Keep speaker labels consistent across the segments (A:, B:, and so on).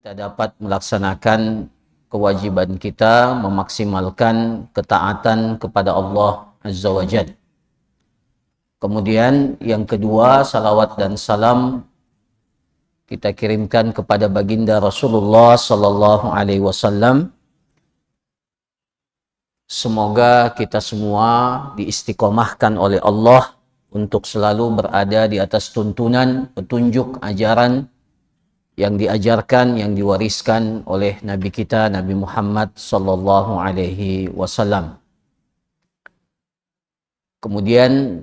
A: kita dapat melaksanakan kewajiban kita, memaksimalkan ketaatan kepada Allah Azza wa Jalla. Kemudian yang kedua, salawat dan salam kita kirimkan kepada baginda Rasulullah sallallahu alaihi wasallam. Semoga kita semua diistiqomahkan oleh Allah untuk selalu berada di atas tuntunan, petunjuk, ajaran yang diajarkan, yang diwariskan oleh Nabi kita, Nabi Muhammad sallallahu alaihi wasallam. Kemudian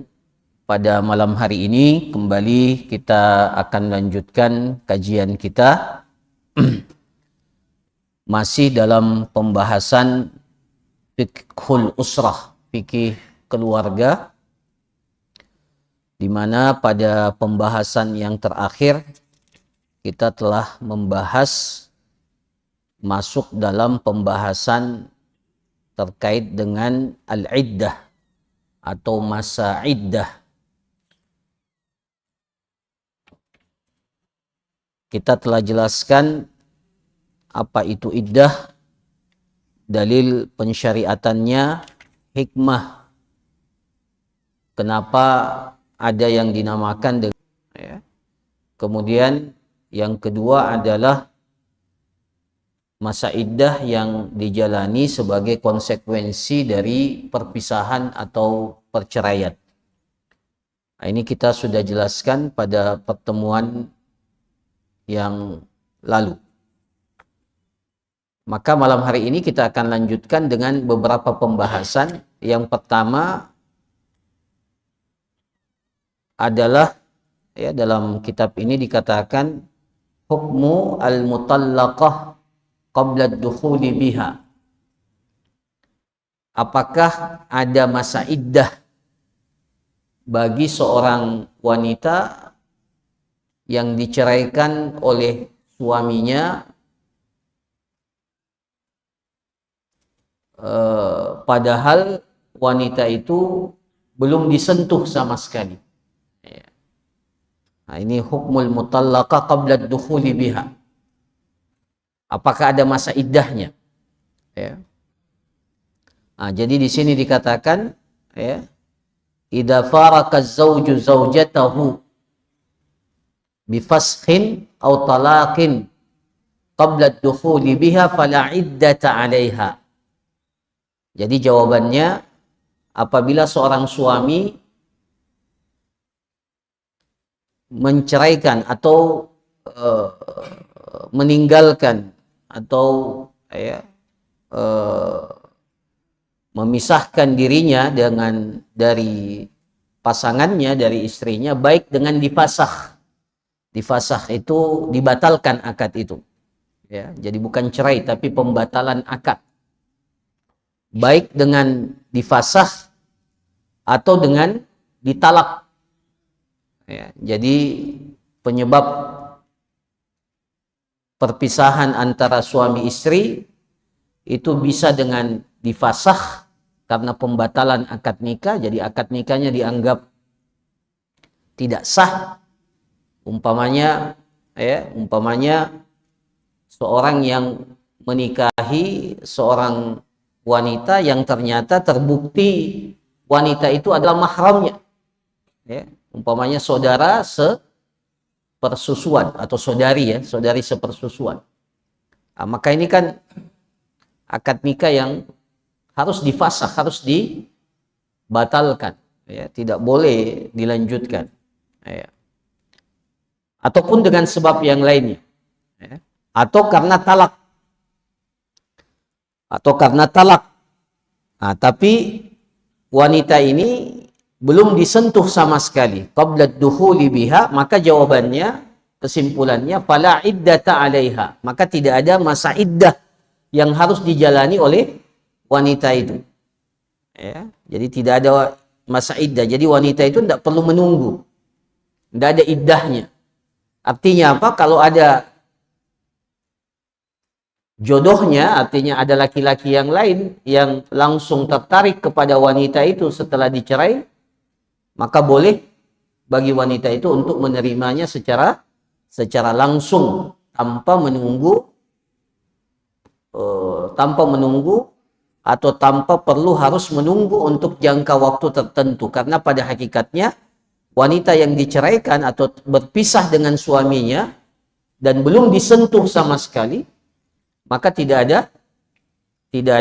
A: pada malam hari ini kembali kita akan lanjutkan kajian kita masih dalam pembahasan fiqhul usrah, fikih keluarga, di mana pada pembahasan yang terakhir kita telah membahas masuk dalam pembahasan terkait dengan al-iddah atau masa iddah. Kita telah jelaskan apa itu iddah, dalil pensyariatannya, hikmah kenapa ada yang dinamakan dengan ya. Kemudian yang kedua adalah masa iddah yang dijalani sebagai konsekuensi dari perpisahan atau perceraian. Nah, ini kita sudah jelaskan pada pertemuan yang lalu. Maka malam hari ini kita akan lanjutkan dengan beberapa pembahasan. Yang pertama adalah ya, dalam kitab ini dikatakan hukmu al-mutallaqah qabla ad-dukhuli biha. Apakah ada masa iddah bagi seorang wanita yang diceraikan oleh suaminya padahal wanita itu belum disentuh sama sekali. Nah, ini hukmul mutallaqah qabla ad-dukhuli biha. Apakah ada masa iddahnya? Ya. Nah, jadi di sini dikatakan ya, idza faraka az-zawju zawjatahu bifashin aw talaqin qabla ad-dukhuli biha fala iddata 'alaiha. Jadi jawabannya, apabila seorang suami menceraikan atau meninggalkan atau memisahkan dirinya dari pasangannya, dari istrinya, baik dengan difasakh. Difasakh itu dibatalkan akad itu. Ya, jadi bukan cerai tapi pembatalan akad. Baik dengan difasakh atau dengan ditalak. Ya, jadi penyebab perpisahan antara suami istri itu bisa dengan difasakh karena pembatalan akad nikah, jadi akad nikahnya dianggap tidak sah. Umpamanya seorang yang menikahi seorang wanita yang ternyata terbukti wanita itu adalah mahramnya. Ya, umpamanya saudara sepersusuan atau saudari sepersusuan. Nah, maka ini kan akad nikah yang harus difasakh, harus dibatalkan, ya, tidak boleh dilanjutkan. Ya. Ataupun dengan sebab yang lainnya. Ya. Atau karena talak. Nah, tapi wanita ini belum disentuh sama sekali qabla ad-dukhuli biha, maka jawabannya, kesimpulannya fala iddata 'alaiha, maka tidak ada masa iddah yang harus dijalani oleh wanita itu. Ya, jadi tidak ada masa iddah. Jadi wanita itu tidak perlu menunggu. Tidak ada iddahnya. Artinya apa? Kalau ada jodohnya, artinya ada laki-laki yang lain yang langsung tertarik kepada wanita itu setelah dicerai, maka boleh bagi wanita itu untuk menerimanya secara langsung tanpa menunggu tanpa menunggu atau tanpa perlu harus menunggu untuk jangka waktu tertentu, karena pada hakikatnya wanita yang diceraikan atau berpisah dengan suaminya dan belum disentuh sama sekali, maka tidak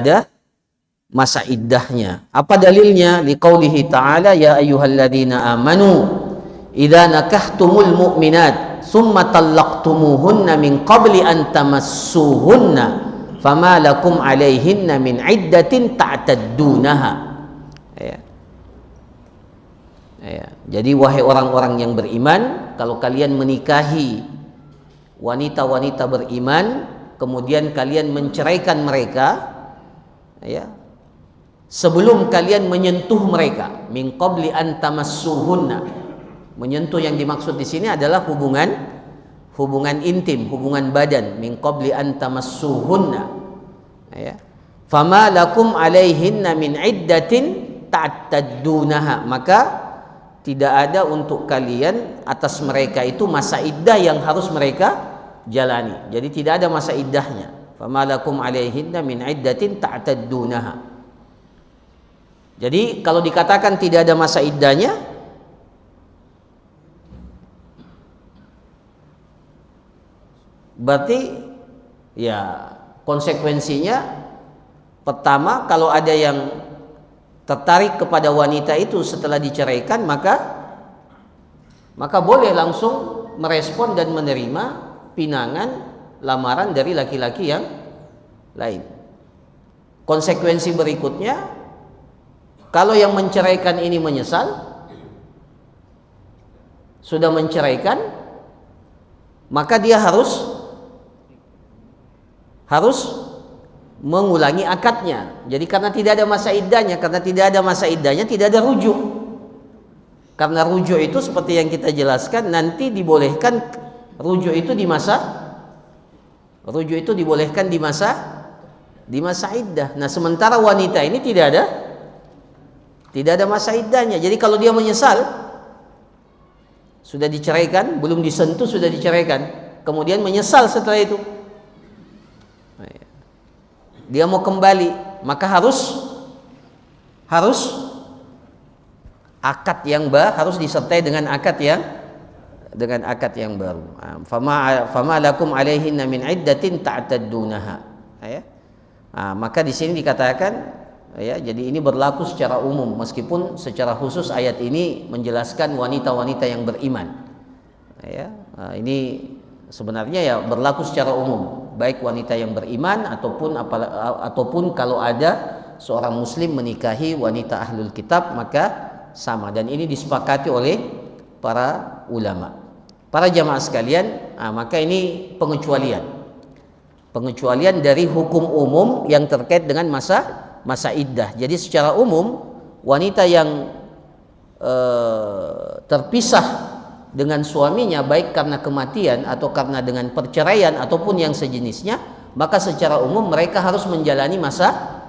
A: ada masa iddahnya. Apa dalilnya? Liqaulihi ta'ala ya ayyuhalladzina amanu idza nakahtumul mu'minat tsumma talaqtumuhunna min qabli an tamassuhunna fama lakum alaihinna min iddatin ta'taddunaha. Ya. Jadi wahai orang-orang yang beriman, kalau kalian menikahi wanita-wanita beriman kemudian kalian menceraikan mereka, ya, sebelum kalian menyentuh mereka, min qabli an tamassuhunna. Menyentuh yang dimaksud di sini adalah hubungan intim, hubungan badan, min qabli an tamassuhunna, ya. Fama lakum alaihinna min iddatin ta'taddunaha, maka tidak ada untuk kalian atas mereka itu masa iddah yang harus mereka jalani. Jadi tidak ada masa iddahnya. Fama lakum alaihinna min iddatin ta'taddunaha. Jadi kalau dikatakan tidak ada masa iddahnya, berarti ya konsekuensinya pertama, kalau ada yang tertarik kepada wanita itu setelah diceraikan, maka boleh langsung merespon dan menerima pinangan lamaran dari laki-laki yang lain. Konsekuensi berikutnya, kalau yang menceraikan ini menyesal, sudah menceraikan, maka dia harus mengulangi akadnya. Jadi karena tidak ada masa iddahnya, tidak ada rujuk. Karena rujuk itu seperti yang kita jelaskan, nanti dibolehkan rujuk itu di masa iddah. Nah, sementara wanita ini tidak ada masa iddahnya. Jadi kalau dia menyesal, sudah diceraikan, belum disentuh sudah diceraikan, kemudian menyesal setelah itu, dia mau kembali, maka harus akad yang harus disertai dengan akad yang baru. Fama lakum alaihinna min iddatin ta'taddunaha. Ya. Maka di sini dikatakan, ya, jadi ini berlaku secara umum, meskipun secara khusus ayat ini menjelaskan wanita-wanita yang beriman. Ya. Ini sebenarnya ya berlaku secara umum, baik wanita yang beriman ataupun kalau ada seorang muslim menikahi wanita ahlul kitab, maka sama. Dan ini disepakati oleh para ulama. Para jamaah sekalian, maka ini pengecualian dari hukum umum yang terkait dengan masa iddah. Jadi secara umum wanita yang terpisah dengan suaminya, baik karena kematian atau karena dengan perceraian ataupun yang sejenisnya, maka secara umum mereka harus menjalani masa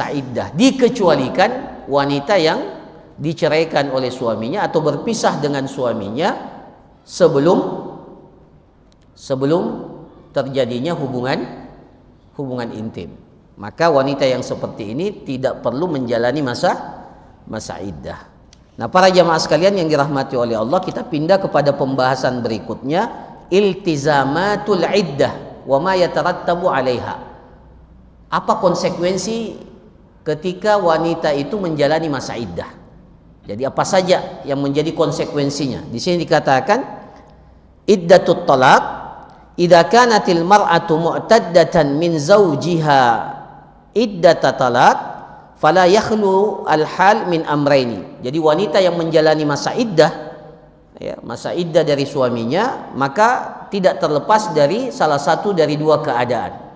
A: iddah. Dikecualikan wanita yang diceraikan oleh suaminya atau berpisah dengan suaminya sebelum terjadinya hubungan intim. Maka wanita yang seperti ini tidak perlu menjalani masa iddah. Nah, para jamaah sekalian yang dirahmati oleh Allah, kita pindah kepada pembahasan berikutnya, iltizamatul iddah wa ma yatarattabu 'alaiha. Apa konsekuensi ketika wanita itu menjalani masa iddah? Jadi apa saja yang menjadi konsekuensinya? Di sini dikatakan iddatut talaq idza kanatil mar'atu mu'taddatan min zawjiha iddatat talaq fala yakhlu al-hal min amraini. Jadi wanita yang menjalani masa iddah, ya, masa iddah dari suaminya, maka tidak terlepas dari salah satu dari dua keadaan.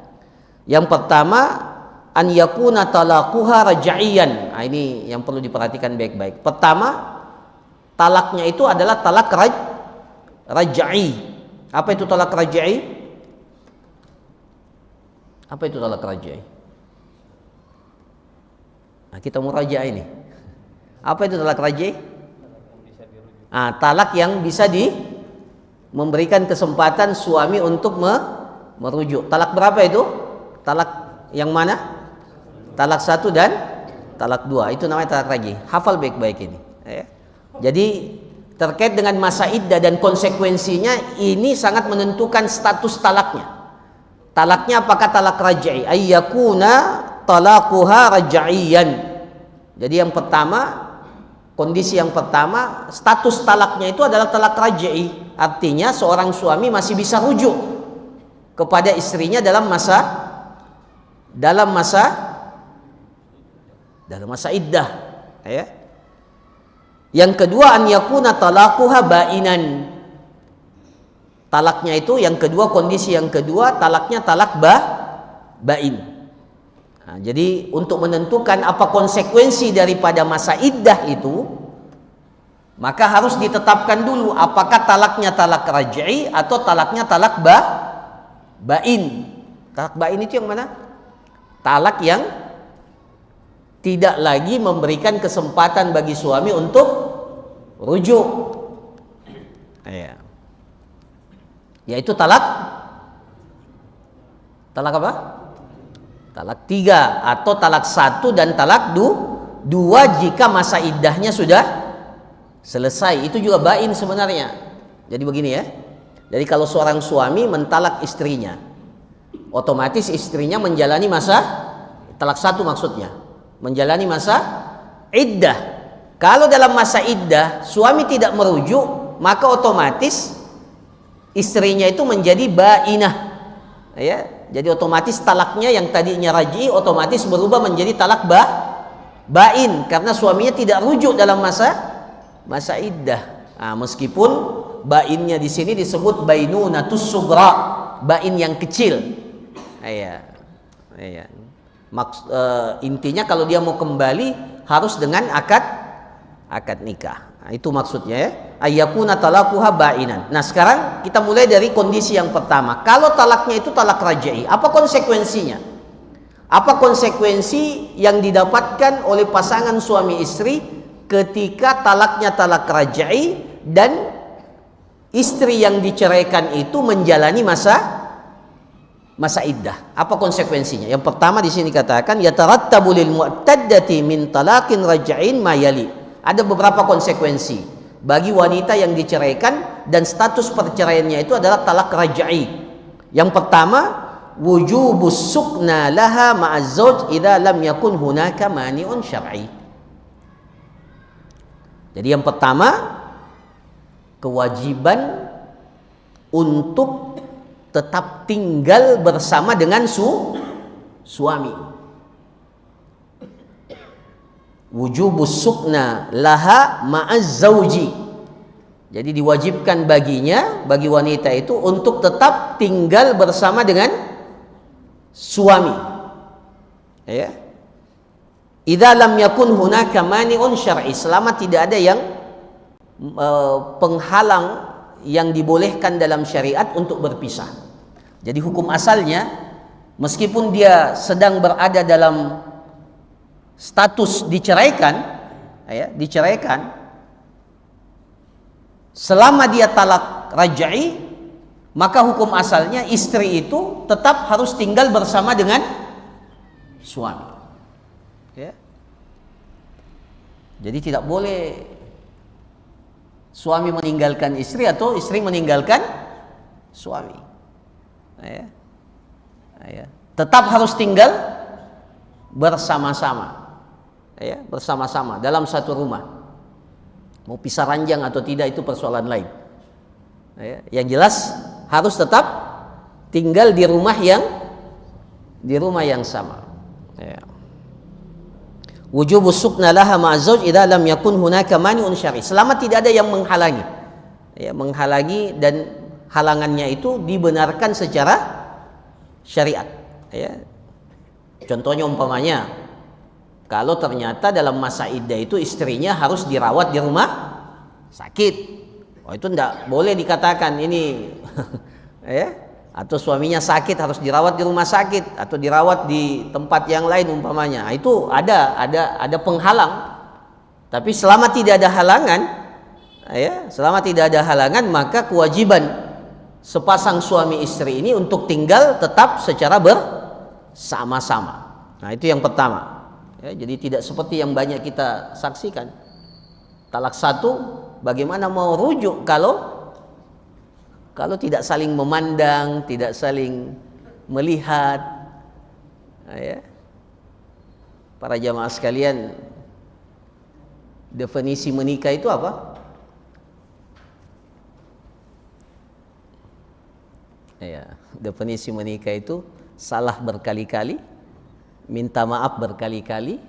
A: Yang pertama, an yakuna talaquha raj'iyan. Nah, ini yang perlu diperhatikan baik-baik. Pertama, talaknya itu adalah talak raj'i. Apa itu talak raj'i? Apa itu talak raj'i? Nah, kita murajaah ini. Apa itu talak raj'i? Talak yang bisa memberikan kesempatan suami untuk merujuk. Talak berapa itu? Talak yang mana? Talak 1 dan talak 2. Itu namanya talak raj'i. Hafal baik-baik ini. Ya. Jadi terkait dengan masa iddah dan konsekuensinya ini sangat menentukan status talaknya. Talaknya apakah talak raj'i? Ayyakuna talaquha raj'iyan. Jadi yang pertama, kondisi yang pertama, status talaknya itu adalah talak raj'i. Artinya seorang suami masih bisa rujuk kepada istrinya dalam masa iddah, ya. Yang kedua, an yakuna talaquha bainan. Talaknya itu yang kedua, kondisi yang kedua, talaknya talak bain. Nah, jadi untuk menentukan apa konsekuensi daripada masa iddah itu, maka harus ditetapkan dulu apakah talaknya talak raj'i atau talaknya talak bain. Talak bain itu yang mana? Talak yang tidak lagi memberikan kesempatan bagi suami untuk rujuk. Ya. Yaitu talak apa? Talak 3 atau talak 1 dan talak 2 jika masa iddahnya sudah selesai. Itu juga bain sebenarnya. Jadi begini ya. Jadi kalau seorang suami mentalak istrinya, otomatis istrinya menjalani masa talak 1 maksudnya, menjalani masa iddah. Kalau dalam masa iddah suami tidak merujuk, maka otomatis istrinya itu menjadi bainah, ya. Jadi otomatis talaknya yang tadinya raj'i otomatis berubah menjadi talak bain karena suaminya tidak rujuk dalam masa iddah. Nah, meskipun bainnya di sini disebut bainunatus sugra, bain yang kecil. Iya. Intinya kalau dia mau kembali harus dengan akad nikah. Nah, itu maksudnya ya. Ayyakuna talaquha bainan. Nah, sekarang kita mulai dari kondisi yang pertama. Kalau talaknya itu talak raj'i, apa konsekuensinya? Apa konsekuensi yang didapatkan oleh pasangan suami istri ketika talaknya talak raj'i dan istri yang diceraikan itu menjalani masa iddah? Apa konsekuensinya? Yang pertama di sini katakan yatarattabu lil mu'taddati min talaqin raj'in ma yali. Ada beberapa konsekuensi bagi wanita yang diceraikan dan status perceraiannya itu adalah talak raj'i. Yang pertama, wujubus sukna laha ma'az zawj idza lam yakun hunaka mani'un syar'i. Jadi yang pertama, kewajiban untuk tetap tinggal bersama dengan suami. Wujubus sukna laha ma'az zawji. Jadi diwajibkan baginya, bagi wanita itu untuk tetap tinggal bersama dengan suami. Ya. Idza lam yakun hunaka mani'un syar'i, selama tidak ada yang penghalang yang dibolehkan dalam syariat untuk berpisah. Jadi hukum asalnya meskipun dia sedang berada dalam status diceraikan, selama dia talak raj'i, maka hukum asalnya istri itu tetap harus tinggal bersama dengan suami. Ya. Jadi tidak boleh suami meninggalkan istri atau istri meninggalkan suami. Tetap harus tinggal bersama-sama. Bersama-sama dalam satu rumah. Mau pisah ranjang atau tidak itu persoalan lain. Yang jelas harus tetap tinggal di rumah yang sama. Wujubus sukna laha ma'az zawj idza lam yakun hunaka mani'un syar'i. Selama tidak ada yang menghalangi. Menghalangi dan halangannya itu dibenarkan secara syariat. Contohnya umpamanya kalau ternyata dalam masa iddah itu istrinya harus dirawat di rumah sakit, itu tidak boleh dikatakan ini atau suaminya sakit harus dirawat di rumah sakit atau dirawat di tempat yang lain umpamanya. Itu ada penghalang. Tapi selama tidak ada halangan, maka kewajiban sepasang suami istri ini untuk tinggal tetap secara sama-sama. Nah, itu yang pertama. Ya, jadi tidak seperti yang banyak kita saksikan. Talak satu, bagaimana mau rujuk kalau tidak saling memandang, tidak saling melihat. Nah, ya. Para jamaah sekalian, definisi menikah itu apa? Ya, definisi menikah itu salah berkali-kali, minta maaf berkali-kali,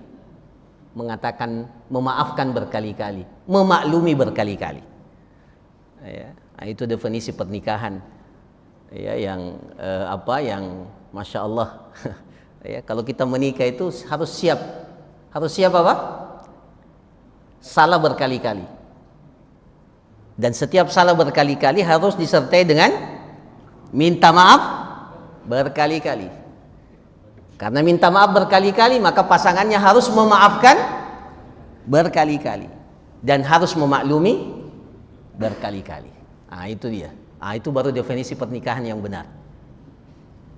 A: memaafkan berkali-kali, memaklumi berkali-kali. Ya, itu definisi pernikahan. Ya, yang yang masya Allah. Ya, kalau kita menikah itu harus siap apa? Salah berkali-kali. Dan setiap salah berkali-kali harus disertai dengan minta maaf berkali-kali. Karena minta maaf berkali-kali, maka pasangannya harus memaafkan berkali-kali dan harus memaklumi berkali-kali. Nah, itu dia. Nah, itu baru definisi pernikahan yang benar.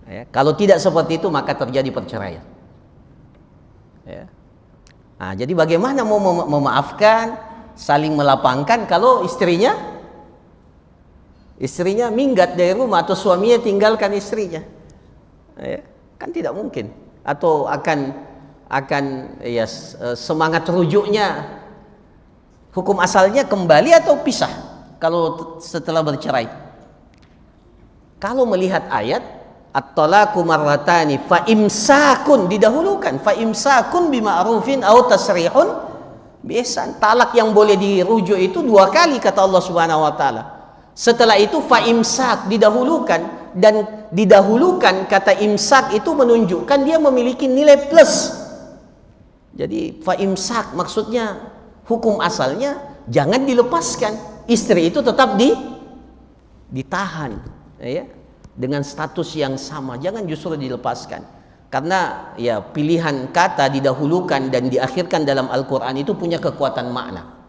A: Ya, kalau tidak seperti itu, maka terjadi perceraian. Ya. Nah, jadi bagaimana mau memaafkan, saling melapangkan kalau istrinya minggat dari rumah atau suaminya tinggalkan istrinya, ya, kan tidak mungkin. Atau akan semangat rujuknya, hukum asalnya kembali atau pisah kalau setelah bercerai. Kalau melihat ayat at-talaqu marratani fa imsakun, didahulukan fa imsakun bima'rufin au tasrihun bi ihsan. Talak yang boleh dirujuk itu 2 kali kata Allah Subhanahu wa taala. Setelah itu fa imsak didahulukan, dan didahulukan kata imsak itu menunjukkan dia memiliki nilai plus. Jadi fa imsak maksudnya hukum asalnya jangan dilepaskan. Istri itu tetap ditahan, ya, dengan status yang sama, jangan justru dilepaskan. Karena ya pilihan kata didahulukan dan diakhirkan dalam Al-Qur'an itu punya kekuatan makna.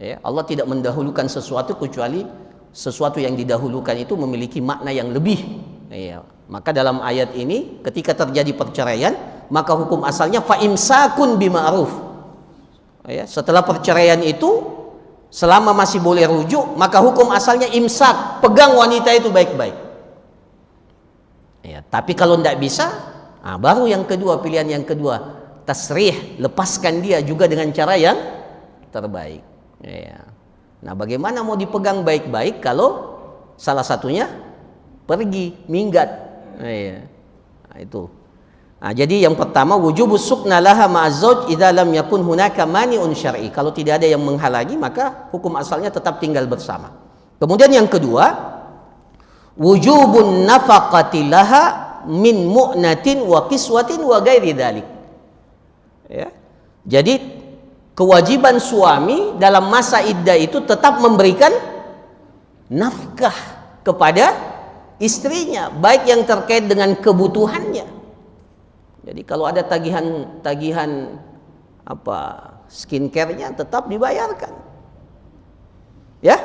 A: Ya, Allah tidak mendahulukan sesuatu kecuali sesuatu yang didahulukan itu memiliki makna yang lebih. Ya, maka dalam ayat ini ketika terjadi perceraian, maka hukum asalnya fa imsakun bima'ruf. Ya, setelah perceraian itu selama masih boleh rujuk, maka hukum asalnya imsak, pegang wanita itu baik-baik. Ya, tapi kalau tidak bisa, baru yang kedua, pilihan yang kedua, tasrih, lepaskan dia juga dengan cara yang terbaik. Ya. Nah, bagaimana mau dipegang baik-baik kalau salah satunya pergi, minggat? Nah, itu. Nah, jadi yang pertama, wujubus sukna laha ma'az-zauj idza lam yakun hunaka mani'un syar'i. Kalau tidak ada yang menghalangi, maka hukum asalnya tetap tinggal bersama. Kemudian yang kedua, wujubun nafaqati laha min mu'natin wa kiswatin wa ghairi dzalik. Ya. Jadi kewajiban suami dalam masa iddah itu tetap memberikan nafkah kepada istrinya, baik yang terkait dengan kebutuhannya. Jadi kalau ada tagihan skincare-nya tetap dibayarkan. Ya?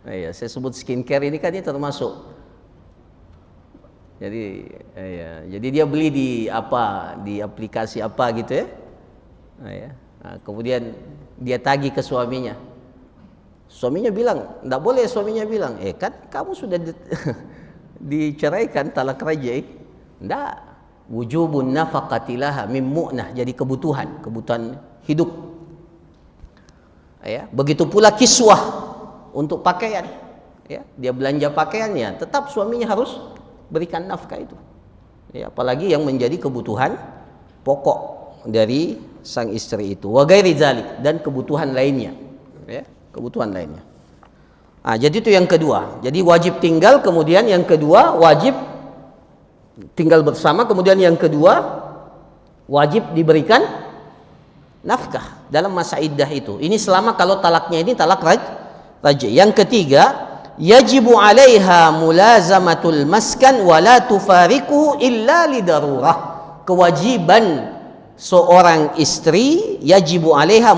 A: Ya, saya sebut skincare ini kan ini termasuk. Jadi dia beli di aplikasi apa gitu ya. Nah, kemudian dia tagih ke suaminya. Suaminya bilang, tidak boleh. Suaminya bilang, kan kamu sudah diceraikan, talak raj'i. Tidak. Wujubun nafaqatilaha min mu'nah, jadi kebutuhan hidup. Ya, begitu pula kiswah untuk pakaian. Ya, dia belanja pakaiannya, tetap suaminya harus berikan nafkah itu. Ya, apalagi yang menjadi kebutuhan pokok dari sang istri itu, wa ghairi dzalik, dan kebutuhan lainnya, ya, kebutuhan lainnya. Jadi itu yang kedua. Jadi wajib tinggal, kemudian yang kedua wajib tinggal bersama, kemudian yang kedua wajib diberikan nafkah dalam masa iddah itu. Ini selama kalau talaknya ini talak raj'i. Yang ketiga, yajibu 'alaiha mulazamatul maskan wa la tufariquhu illa lidarurah. Kewajiban seorang istri, yajibu 'alaiha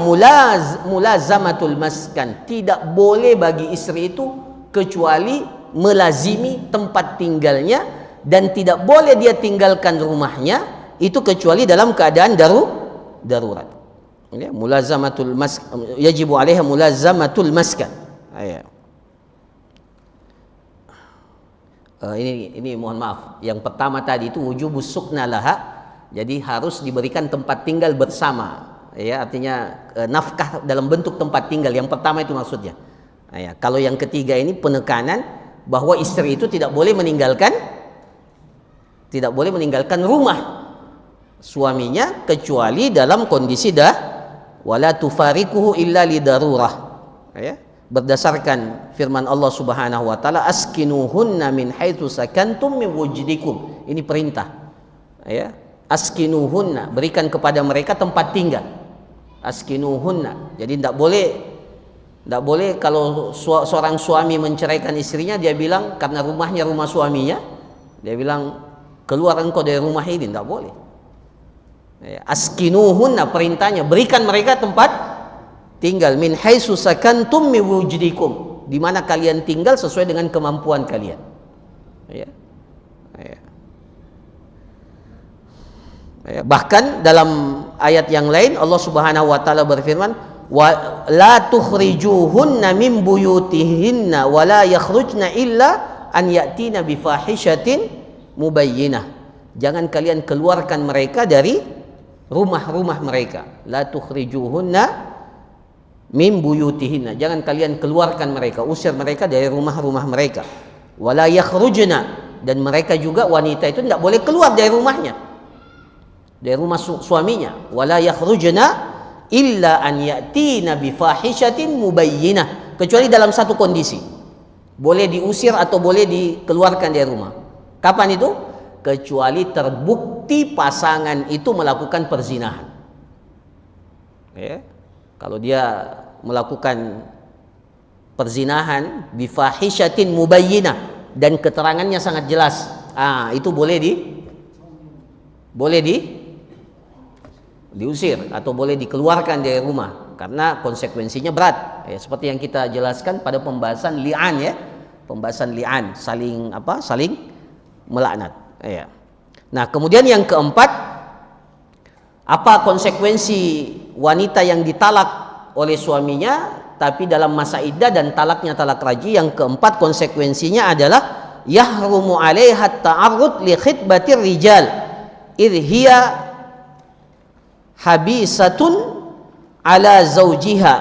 A: mulazamatul maskan, tidak boleh bagi istri itu kecuali melazimi tempat tinggalnya dan tidak boleh dia tinggalkan rumahnya itu kecuali dalam keadaan darurat. Ya, mulazamatul yajibu 'alaiha mulazamatul maskan. Ya. Ini mohon maaf. Yang pertama tadi itu wujubus sukna laha. Jadi harus diberikan tempat tinggal bersama. Ya, artinya nafkah dalam bentuk tempat tinggal. Yang pertama itu maksudnya. Ya, kalau yang ketiga ini penekanan bahwa istri itu tidak boleh meninggalkan rumah suaminya kecuali dalam kondisi wala tufarikuhu illa lidarurah. Ya. Berdasarkan firman Allah Subhanahu wa taala, askinuhunna min haitsu sakantum min wujdikum. Ini perintah. Ya. Askinuhunna, berikan kepada mereka tempat tinggal. Askinuhunna. Jadi tidak boleh kalau seorang suami menceraikan istrinya dia bilang karena rumahnya rumah suaminya, dia bilang keluar engkau dari rumah ini, tidak boleh. Ya. Askinuhunna, perintahnya berikan mereka tempat tinggal, min haitsu sakantum min wujdikum, di mana kalian tinggal sesuai dengan kemampuan kalian. Ya. Ya. Ya. Bahkan dalam ayat yang lain Allah Subhanahu wa taala berfirman, wa la tukhrijuhunna min buyutihinna wa la yakhrujna illa an ya'tina bi fahishatin mubayyinah. Jangan kalian keluarkan mereka dari rumah-rumah mereka. La tukhrijuhunna min buyutihinna, jangan kalian keluarkan mereka, usir mereka dari rumah-rumah mereka. Wala yakhrujna, dan mereka juga wanita itu tidak boleh keluar dari rumahnya, dari rumah suaminya. Wala yakhrujna illa an ya'tina bi fahishatin mubayyinah, kecuali dalam satu kondisi, boleh diusir atau boleh dikeluarkan dari rumah. Kapan itu? Kecuali terbukti pasangan itu melakukan perzinahan. Ya. Kalau dia melakukan perzinahan bifahishatin mubayyinah dan keterangannya sangat jelas, itu boleh diusir atau boleh dikeluarkan dari rumah karena konsekuensinya berat. Ya, seperti yang kita jelaskan pada pembahasan li'an, ya. Pembahasan li'an, saling melaknat. Ya. Nah, kemudian yang keempat, apa konsekuensi wanita yang ditalak oleh suaminya tapi dalam masa iddah dan talaknya talak raj'i? Yang keempat konsekuensinya adalah yahrumu 'alaiha ta'arrud li khitbatir rijal idh hiya habisatun 'ala zawjiha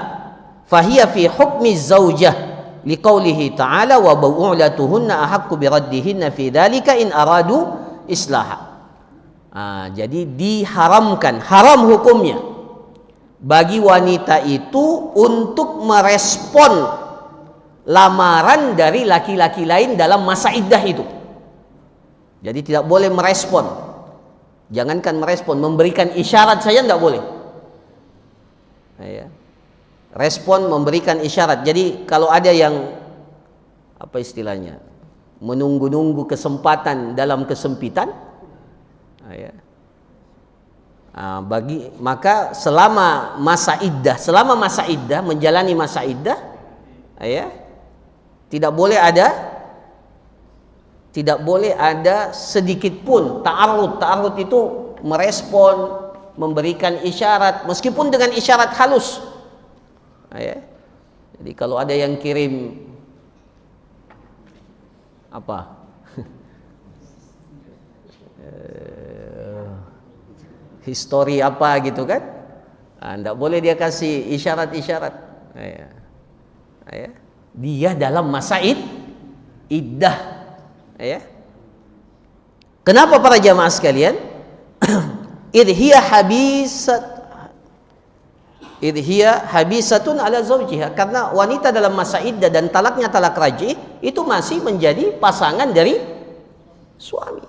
A: fahiya fi hukmi zaujah liqaulihi ta'ala wa bu'ulatuhunna ahaqqu biraddihinna fi dzalika in aradu islaha. Jadi diharamkan, haram hukumnya bagi wanita itu untuk merespon lamaran dari laki-laki lain dalam masa iddah itu. Jadi tidak boleh merespon. Jangankan merespon, memberikan isyarat saja tidak boleh. Ya. Respon, memberikan isyarat. Jadi kalau ada yang apa istilahnya, menunggu-nunggu kesempatan dalam kesempitan, ya. Maka selama masa iddah, menjalani masa iddah, ya, tidak boleh ada sedikit pun ta'arrud. Ta'arrud itu merespon, memberikan isyarat, meskipun dengan isyarat halus. Ya. Jadi kalau ada yang kirim apa? Histori apa gitu kan, tidak boleh dia kasih isyarat-isyarat. Ya. Ya. Dia dalam masa iddah. Ya. Kenapa para jamaah sekalian? Idh hiya habisatun ala zawjiha, karena wanita dalam masa iddah dan talaknya talak raj'i itu masih menjadi pasangan dari suami.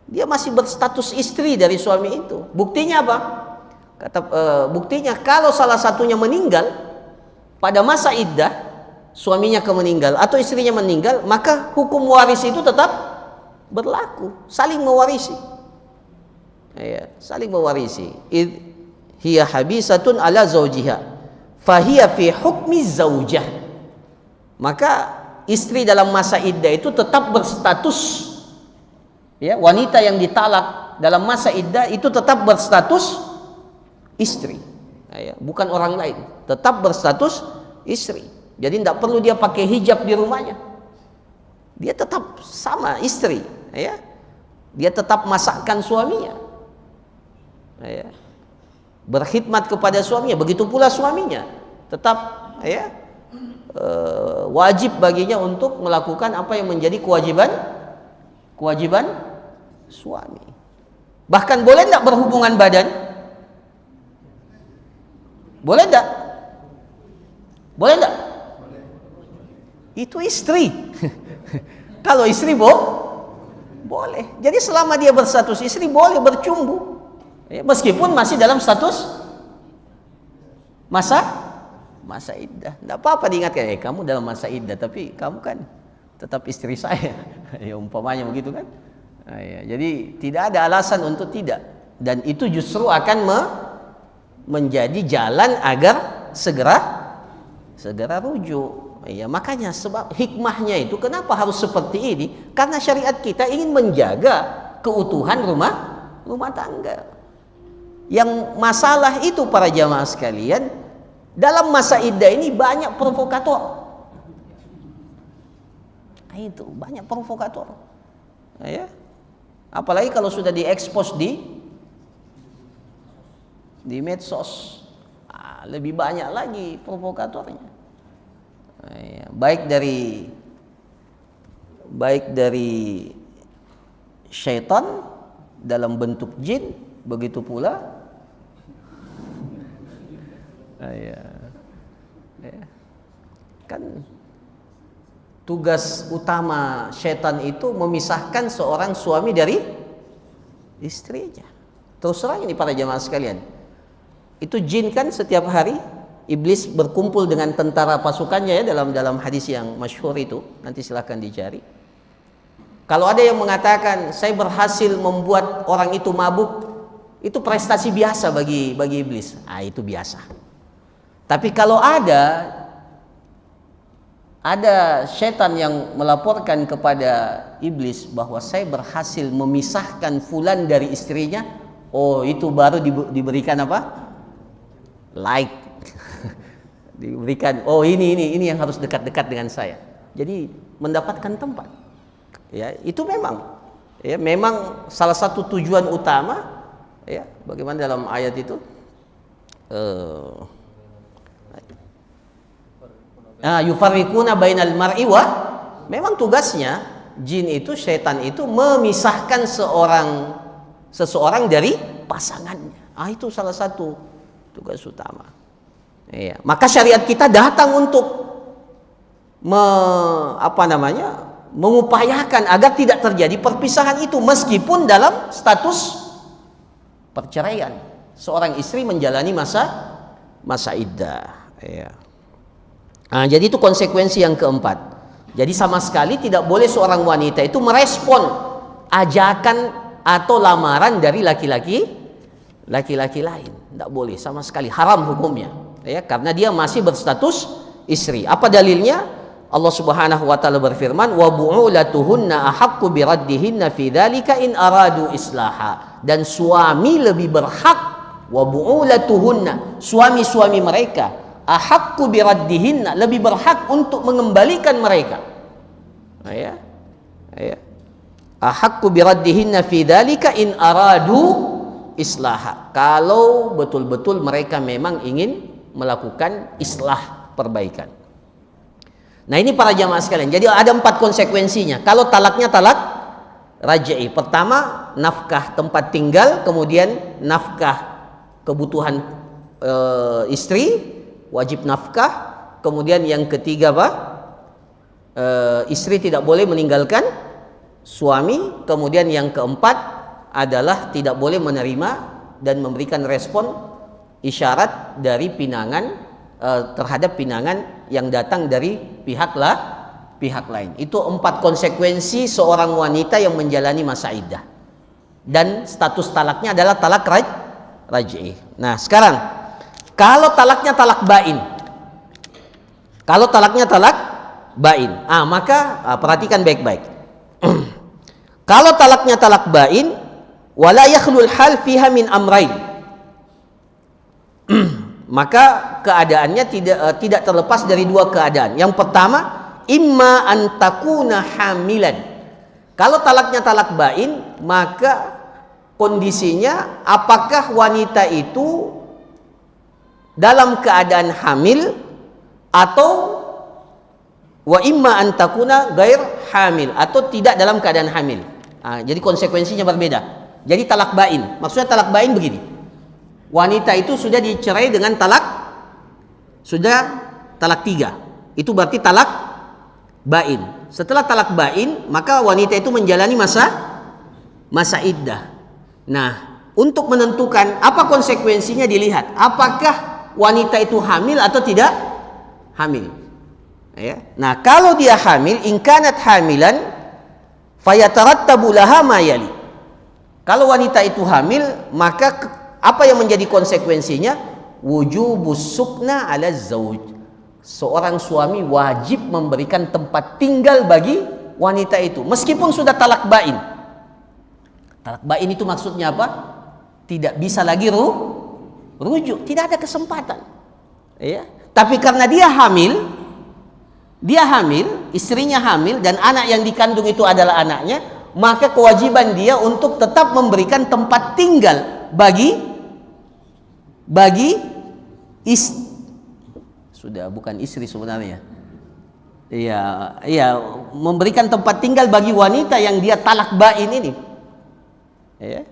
A: Dia masih berstatus istri dari suami itu. Buktinya apa? Buktinya kalau salah satunya meninggal pada masa iddah, suaminya meninggal atau istrinya meninggal, maka hukum waris itu tetap berlaku, saling mewarisi. Ya, saling mewarisi. Hiya habisatun ala zawjiha fahiya fi hukmi zaujah. Maka istri dalam masa iddah itu tetap berstatus Ya, wanita yang ditalak dalam masa iddah itu tetap berstatus istri. Ya, bukan orang lain, tetap berstatus istri. Jadi tidak perlu dia pakai hijab di rumahnya. Dia tetap sama istri, ya. Dia tetap masakkan suaminya. Ya. Berkhidmat kepada suaminya, begitu pula suaminya tetap ya wajib baginya untuk melakukan apa yang menjadi kewajiban suami. Bahkan boleh tidak berhubungan badan? Boleh tidak? Boleh tidak? Itu istri. Kalau istri boleh. Jadi selama dia berstatus istri boleh bercumbu, ya, meskipun masih dalam status masa iddah. Tidak apa-apa diingatkan, kamu dalam masa iddah, tapi kamu kan tetap istri saya. Ya, umpamanya begitu kan. Nah, ya, jadi tidak ada alasan untuk tidak. Dan itu justru akan menjadi jalan agar segera rujuk. Ya, makanya sebab hikmahnya itu kenapa harus seperti ini? Karena syariat kita ingin menjaga keutuhan rumah tangga. Yang masalah itu para jamaah sekalian, dalam masa iddah ini banyak provokator. Itu banyak provokator. Ya. Apalagi kalau sudah diekspos di medsos, lebih banyak lagi provokatornya. Ya, baik dari syaitan dalam bentuk jin, begitu pula ya. Kan tugas utama syaitan itu memisahkan seorang suami dari istrinya. Terus terang ini para jamaah sekalian, itu jin kan setiap hari iblis berkumpul dengan tentara pasukannya, ya, dalam hadis yang masyhur itu, nanti silahkan dicari. Kalau ada yang mengatakan saya berhasil membuat orang itu mabuk, itu prestasi biasa bagi iblis. Itu biasa. Tapi kalau ada setan yang melaporkan kepada iblis bahwa saya berhasil memisahkan fulan dari istrinya, itu baru diberikan apa? Like. Diberikan, ini yang harus dekat-dekat dengan saya. Jadi mendapatkan tempat. Ya, itu memang salah satu tujuan utama, ya, bagaimana dalam ayat itu yufarriquna bainal mar'i wa, memang tugasnya jin itu, syaitan itu memisahkan seseorang dari pasangannya. Itu salah satu tugas utama. Ya, maka syariat kita datang untuk mengupayakan agar tidak terjadi perpisahan itu, meskipun dalam status perceraian seorang istri menjalani masa iddah. Ya. Jadi itu konsekuensi yang keempat. Jadi sama sekali tidak boleh seorang wanita itu merespon ajakan atau lamaran dari laki-laki lain. Tidak boleh sama sekali, haram hukumnya. Ya, karena dia masih berstatus istri. Apa dalilnya? Allah Subhanahu wa taala berfirman, wa bu'ulatuhunna ahaqqu biraddihinna fi dzalika in aradu islaha. Dan suami lebih berhak, wa bu'ulatuhunna, suami-suami mereka, ahaqqu biraddihinna, lebih berhak untuk mengembalikan mereka. Ya. Ahaqqu biraddihinna fi dzalika in aradu islaha. Kalau betul-betul mereka memang ingin melakukan islah, perbaikan. Nah, ini para jamaah sekalian. Jadi ada 4 konsekuensinya. Kalau talaknya talak raj'i. Pertama, nafkah tempat tinggal, kemudian nafkah kebutuhan istri, wajib nafkah. Kemudian yang ketiga istri tidak boleh meninggalkan suami. Kemudian yang keempat adalah tidak boleh menerima dan memberikan respon isyarat dari pinangan terhadap pinangan yang datang dari pihak lain. Itu 4 konsekuensi seorang wanita yang menjalani masa iddah. Dan status talaknya adalah talak raj'i. Nah, sekarang kalau talaknya talak bain. Maka perhatikan baik-baik. Kalau talaknya talak bain, wala yakhlul hal fiha min amrain. Maka keadaannya tidak terlepas dari dua keadaan. Yang pertama, imma an takuna hamilan. Kalau talaknya talak bain, maka kondisinya apakah wanita itu dalam keadaan hamil atau wa imma an takuna ghair hamil, atau tidak dalam keadaan hamil. Jadi konsekuensinya berbeda. Jadi talak bain, maksudnya talak bain begini. Wanita itu sudah dicerai dengan talak 3. Itu berarti talak bain. Setelah talak bain, maka wanita itu menjalani masa iddah. Nah, untuk menentukan apa konsekuensinya dilihat, apakah wanita itu hamil atau tidak hamil. Ya. Nah, kalau dia hamil, in kanat hamilan fayatarattabu laha ma yali. Kalau wanita itu hamil, maka apa yang menjadi konsekuensinya? Wujubus sukna ala zauj. Seorang suami wajib memberikan tempat tinggal bagi wanita itu meskipun sudah talak bain. Talak bain itu maksudnya apa? Tidak bisa lagi rujuk, tidak ada kesempatan. Ya. Tapi karena dia hamil, istrinya hamil dan anak yang dikandung itu adalah anaknya, maka kewajiban dia untuk tetap memberikan tempat tinggal bagi sudah bukan istri sebenarnya. Iya, memberikan tempat tinggal bagi wanita yang dia talak bain ini. Ya.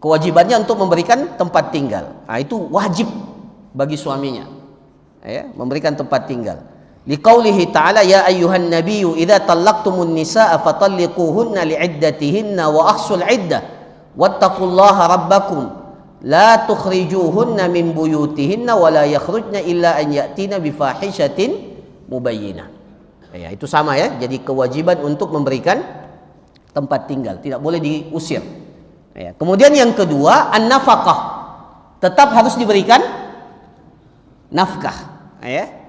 A: Kewajibannya untuk memberikan tempat tinggal. Itu wajib bagi suaminya. Ya, memberikan tempat tinggal. Liqaulihi ta'ala ya ayyuhan nabiyyu idza talaqtumun nisaa fatalliquhunna li'iddatihinna wa ahsul 'iddah wattaqullaha rabbakum la tukhrijuhunna min buyutihinna wa la yakhrujna illa an ya'tina bifahishatin mubayyinah. Ya, itu sama ya. Jadi kewajiban untuk memberikan tempat tinggal, tidak boleh diusir. Ya. Kemudian yang kedua, an-nafaqah. Tetap harus diberikan nafkah, ya.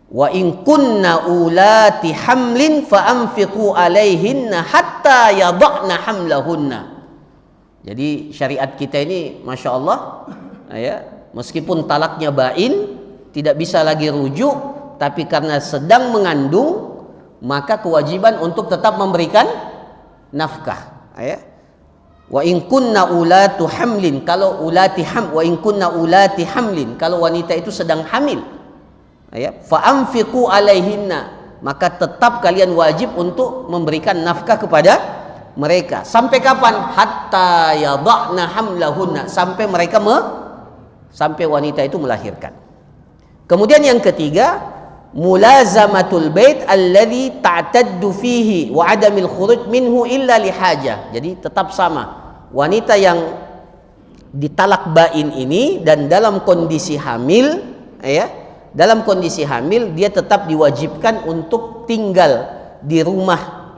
A: Wa in kunna ulati hamlin fa anfiqu alaihinna hatta yada'na hamlahunna. Jadi syariat kita ini Masya Allah, ya, meskipun talaknya bain, tidak bisa lagi rujuk, tapi karena sedang mengandung, maka kewajiban untuk tetap memberikan nafkah. Ya. Wa in kunna ulatu hamlin, kalau ulati wa in kunna ulati hamlin, kalau wanita itu sedang hamil, ya, fa anfiqu alaihinna, maka tetap kalian wajib untuk memberikan nafkah kepada mereka. Sampai kapan? Hatta yada'na hamlahunna, sampai sampai wanita itu melahirkan. Kemudian yang ketiga, mulazamatul bait alladhi ta'taddu fihi wa adamil khuruj minhu illa lihaja. Jadi tetap sama. Wanita yang ditalak bain ini dan dalam kondisi hamil, ya, dalam kondisi hamil dia tetap diwajibkan untuk tinggal di rumah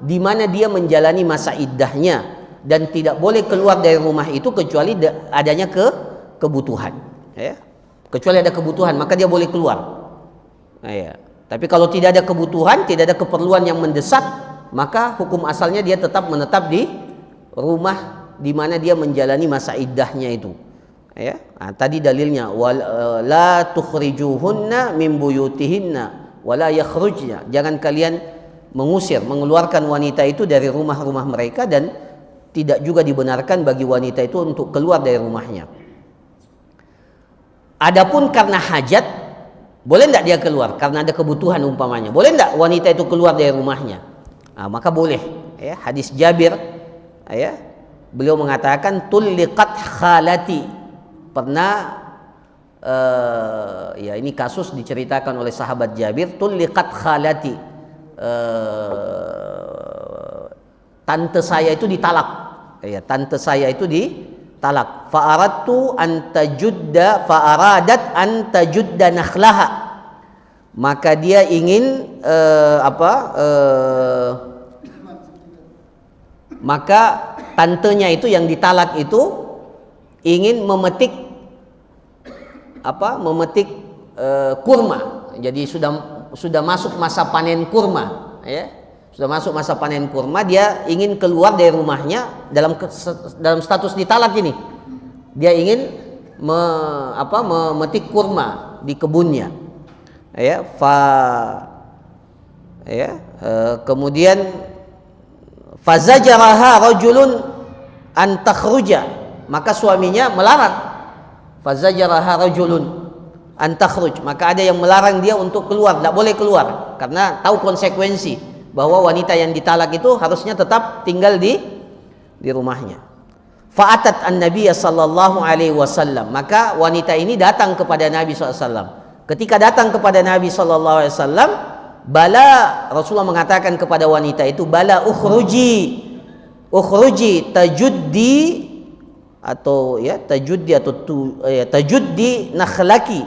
A: di mana dia menjalani masa iddahnya, dan tidak boleh keluar dari rumah itu kecuali adanya kebutuhan, ya. Kecuali ada kebutuhan maka dia boleh keluar, ya. Tapi kalau tidak ada kebutuhan, tidak ada keperluan yang mendesak, maka hukum asalnya dia tetap menetap di rumah di mana dia menjalani masa iddahnya itu, ya. Tadi dalilnya la tukhrijuhunna min buyutihinna wala yakhrujna, jangan kalian mengeluarkan wanita itu dari rumah-rumah mereka, dan tidak juga dibenarkan bagi wanita itu untuk keluar dari rumahnya. Adapun karena hajat, boleh tidak dia keluar? Karena ada kebutuhan umpamanya, boleh tidak wanita itu keluar dari rumahnya? Maka boleh, ya. Hadis Jabir, ya, beliau mengatakan tulliqat khalati, pernah ya ini kasus diceritakan oleh sahabat Jabir, tulliqat khalati, tante saya itu ditalak, ya, tante saya itu ditalak. Fa'aradat an tajudda nakhlaha, maka dia ingin maka tantenya itu yang ditalak itu ingin memetik kurma. Jadi sudah masuk masa panen kurma, ya. Sudah masuk masa panen kurma, dia ingin keluar dari rumahnya dalam status ditalak ini. Dia ingin memetik kurma di kebunnya. Ya, kemudian fazajaraha rajulun an takhruja, maka suaminya melarang. Fazajaraha rajulun an takhruj, maka ada yang melarang dia untuk keluar, tidak boleh keluar karena tahu konsekuensi bahwa wanita yang ditalak itu harusnya tetap tinggal di rumahnya. Fa'atat an-nabiy sallallahu alaihi wasallam, maka wanita ini datang kepada Nabi SAW. Ketika datang kepada Nabi sallallahu alaihi wasallam, bala, Rasulullah mengatakan kepada wanita itu, bala ukhruji tajuddi, atau ya tajuddi nakhlaki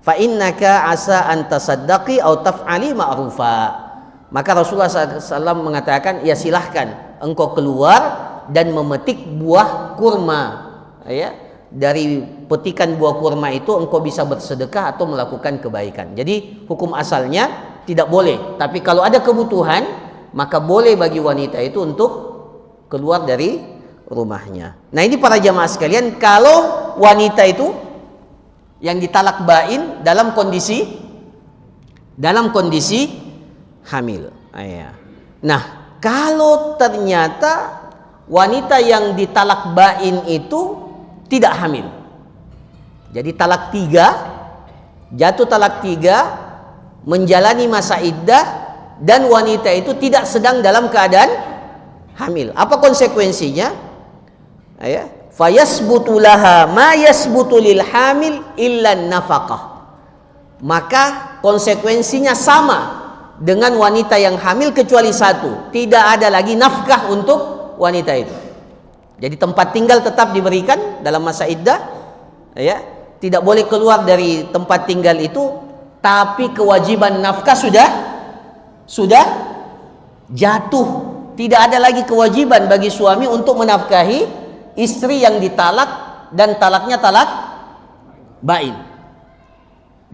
A: fa innaka asa an tasaddaqi aw taf'ali ma'rufa. Maka Rasulullah SAW mengatakan, ya silahkan engkau keluar dan memetik buah kurma, ya, dari petikan buah kurma itu engkau bisa bersedekah atau melakukan kebaikan. Jadi hukum asalnya tidak boleh, tapi kalau ada kebutuhan maka boleh bagi wanita itu untuk keluar dari rumahnya. Nah, ini para jamaah sekalian, kalau wanita itu yang ditalak bain dalam kondisi hamil. Nah, kalau ternyata wanita yang ditalak bain itu tidak hamil, jadi talak 3, jatuh talak 3, menjalani masa iddah, dan wanita itu tidak sedang dalam keadaan hamil. Apa konsekuensinya? Fayasbutu laha ma yasbutu lil hamil illa nafaqah. Maka konsekuensinya sama dengan wanita yang hamil kecuali satu, tidak ada lagi nafkah untuk wanita itu. Jadi tempat tinggal tetap diberikan dalam masa iddah, ya, tidak boleh keluar dari tempat tinggal itu, tapi kewajiban nafkah sudah jatuh. Tidak ada lagi kewajiban bagi suami untuk menafkahi istri yang ditalak dan talaknya talak bain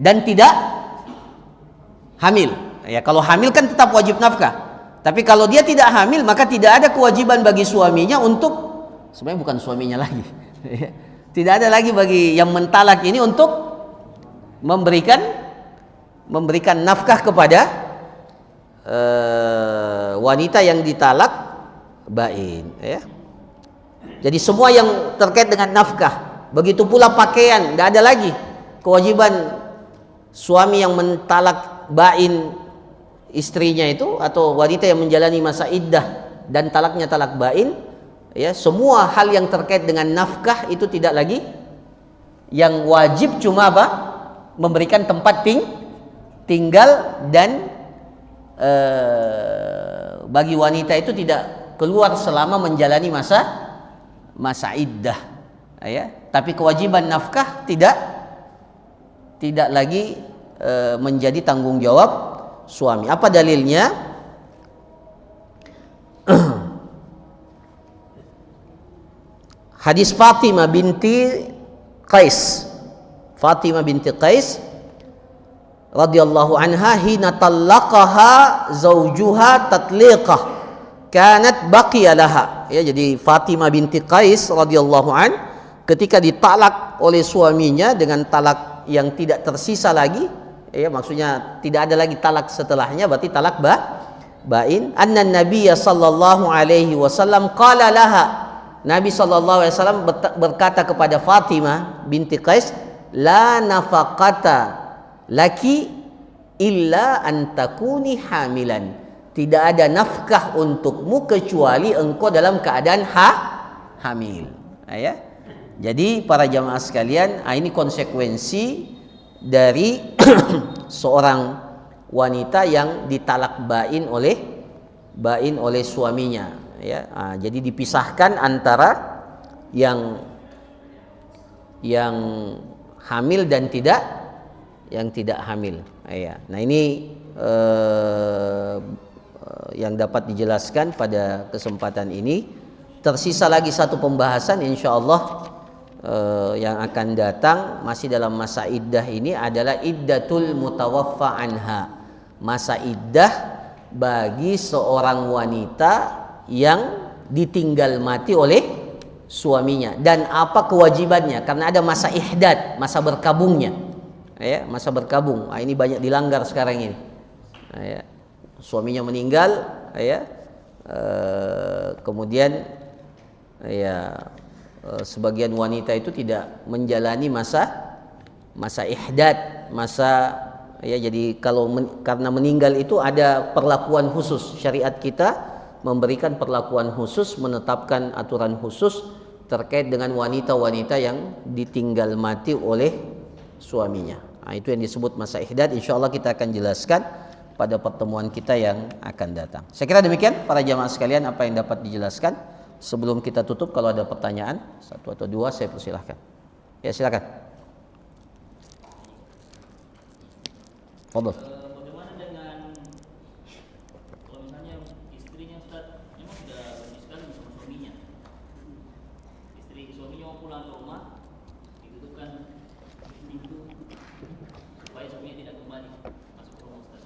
A: dan tidak hamil. Ya, kalau hamil kan tetap wajib nafkah. Tapi kalau dia tidak hamil, maka tidak ada kewajiban bagi suaminya untuk, sebenarnya bukan suaminya lagi. Tidak ada lagi bagi yang mentalak ini untuk memberikan nafkah kepada wanita yang ditalak bain, ya. Jadi semua yang terkait dengan nafkah, begitu pula pakaian, tidak ada lagi kewajiban suami yang mentalak bain istrinya itu, atau wanita yang menjalani masa iddah dan talaknya talak bain, ya, semua hal yang terkait dengan nafkah itu tidak lagi. Yang wajib cuma apa? Memberikan tempat tinggal, dan bagi wanita itu tidak keluar selama menjalani masa iddah, ya. Tapi kewajiban nafkah tidak lagi menjadi tanggung jawab suami. Apa dalilnya? Hadis Fatimah binti Qais radhiyallahu anha, hina talaqaha zaujuha tatliqah kanat baqiya laha. Ya, jadi Fatimah binti Qais radhiyallahu an ketika ditalak oleh suaminya dengan talak yang tidak tersisa lagi, ya, maksudnya tidak ada lagi talak setelahnya, berarti talak bain. Anna nabiyya sallallahu alaihi wasallam qala laha, Nabi sallallahu alaihi wasallam berkata kepada Fatimah binti Qais, la nafaqata laki illa an takuni hamilan. Tidak ada nafkah untukmu kecuali engkau dalam keadaan hamil. Ya. Jadi para jamaah sekalian, ini konsekuensi dari seorang wanita yang ditalak bain oleh suaminya, ya. Jadi dipisahkan antara yang hamil dan yang tidak hamil, ya. Nah, ini yang dapat dijelaskan pada kesempatan ini. Tersisa lagi satu pembahasan insyaallah yang akan datang masih dalam masa iddah ini adalah iddatul mutawaffa anha. masa iddah bagi seorang wanita yang ditinggal mati oleh suaminya, dan apa kewajibannya, karena ada masa ihdad, masa berkabungnya, ya, masa berkabung. Ini banyak dilanggar sekarang ini, ya. Suaminya meninggal, ya, kemudian, ya, sebagian wanita itu tidak menjalani masa ihdad, ya, jadi karena meninggal itu ada perlakuan khusus. Syariat kita memberikan perlakuan khusus, menetapkan aturan khusus terkait dengan wanita-wanita yang ditinggal mati oleh suaminya. Itu yang disebut masa ihdad. Insyaallah kita akan jelaskan pada pertemuan kita yang akan datang. Saya kira demikian para jamaah sekalian apa yang dapat dijelaskan. Sebelum kita tutup, kalau ada pertanyaan satu atau dua saya persilahkan. Ya, silakan. Fadhil.
B: Bagaimana dengan kalau misalnya istrinya Ustaz memang sudah benci sekali sama suaminya, suaminya mau pulang ke rumah ditutupkan pintu supaya suaminya tidak kembali masuk ke rumah Ustaz.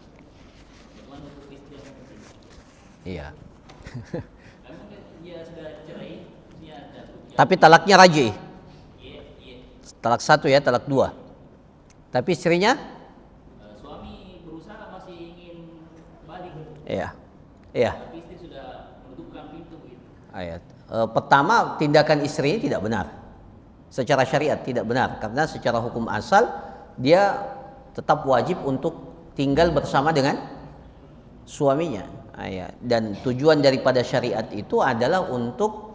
B: Bagaimana untuk istri yang seperti ini?
A: Iya.
B: Memang dia sudah cerai, dia ada.
A: Tapi talaknya raj'i.
B: Iya.
A: Talak 1 ya, talak 2. Tapi istrinya?
B: Suami berusaha masih ingin balik.
A: Iya. Iya.
B: Tapi istri sudah menutupkan pintu begitu.
A: Pertama, tindakan istri ini tidak benar. Secara syariat tidak benar, karena secara hukum asal dia tetap wajib untuk tinggal bersama dengan suaminya. Dan tujuan daripada syariat itu adalah untuk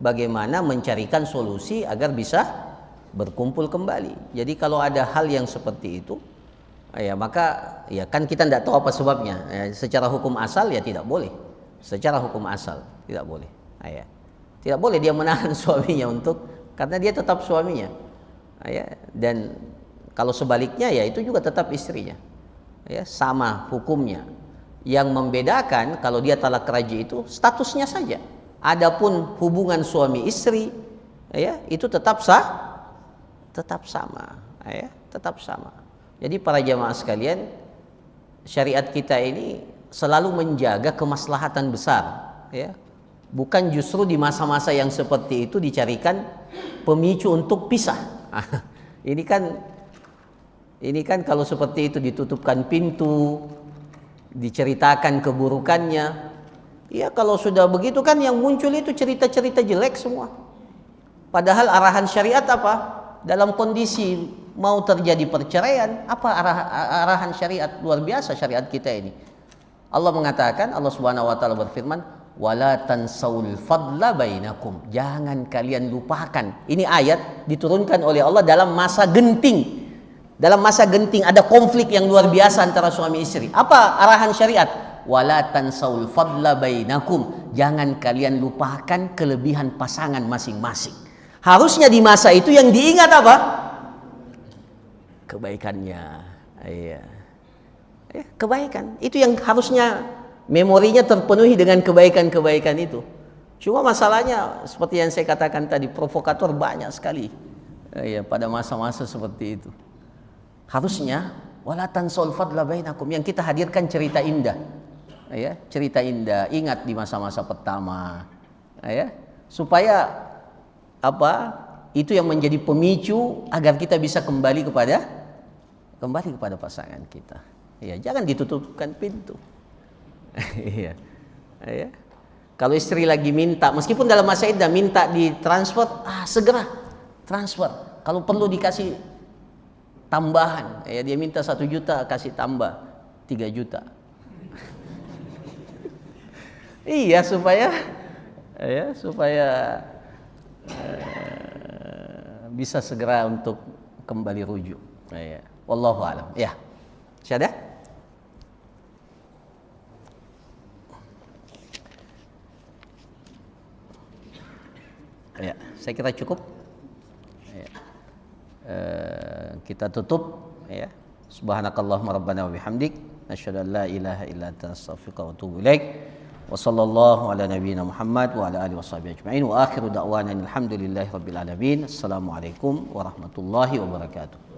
A: bagaimana mencarikan solusi agar bisa berkumpul kembali. Jadi kalau ada hal yang seperti itu, maka ya kan kita tidak tahu apa sebabnya. Secara hukum asal ya tidak boleh. Secara hukum asal tidak boleh. Tidak boleh dia menahan suaminya karena dia tetap suaminya. Dan kalau sebaliknya ya itu juga tetap istrinya. Sama hukumnya. Yang membedakan kalau dia talak raj'i itu statusnya saja. Adapun hubungan suami istri, itu tetap sama, tetap sama. Jadi para jamaah sekalian, syariat kita ini selalu menjaga kemaslahatan besar, bukan justru di masa-masa yang seperti itu dicarikan pemicu untuk pisah. Ini kan kalau seperti itu ditutupkan pintu, diceritakan keburukannya, ya kalau sudah begitu kan yang muncul itu cerita-cerita jelek semua. Padahal arahan syariat apa? Dalam kondisi mau terjadi perceraian, apa arahan syariat? Luar biasa syariat kita ini. Allah mengatakan, Allah Subhanahu wa taala berfirman, "Wala tansaul fadla bainakum." Jangan kalian lupakan. Ini ayat diturunkan oleh Allah dalam masa genting. Dalam masa genting ada konflik yang luar biasa antara suami istri. Apa arahan syariat? Wala tansaul fadla bainakum. Jangan kalian lupakan kelebihan pasangan masing-masing. Harusnya di masa itu yang diingat apa? Kebaikannya. Kebaikan. Itu yang harusnya memorinya terpenuhi dengan kebaikan-kebaikan itu. Cuma masalahnya seperti yang saya katakan tadi, provokator banyak sekali. Pada masa-masa seperti itu. Harusnya wala tansaul fadla bainakum, yang kita hadirkan cerita indah. Cerita indah, ingat di masa-masa pertama. Supaya apa? Itu yang menjadi pemicu agar kita bisa kembali kepada pasangan kita. Jangan ditutupkan pintu. Kalau istri lagi minta, meskipun dalam masa iddah minta ditransfer, segera transfer. Kalau perlu dikasih tambahan, dia minta 1 juta, kasih tambah 3 juta. supaya bisa segera untuk kembali rujuk. Wallahu a'lam. Syahadah. Saya kira cukup. Kita tutup. Subhanakallahumma rabbana wa bihamdik, asyhadu an la ilaha illa anta, astaghfiruka wa atubu ilaik. Wa sallallahu ala nabiyyina Muhammad wa ala alihi washabihi ajma'in. Wa akhiru da'wana alhamdulillahi rabbil alamin. Assalamualaikum warahmatullahi wabarakatuh.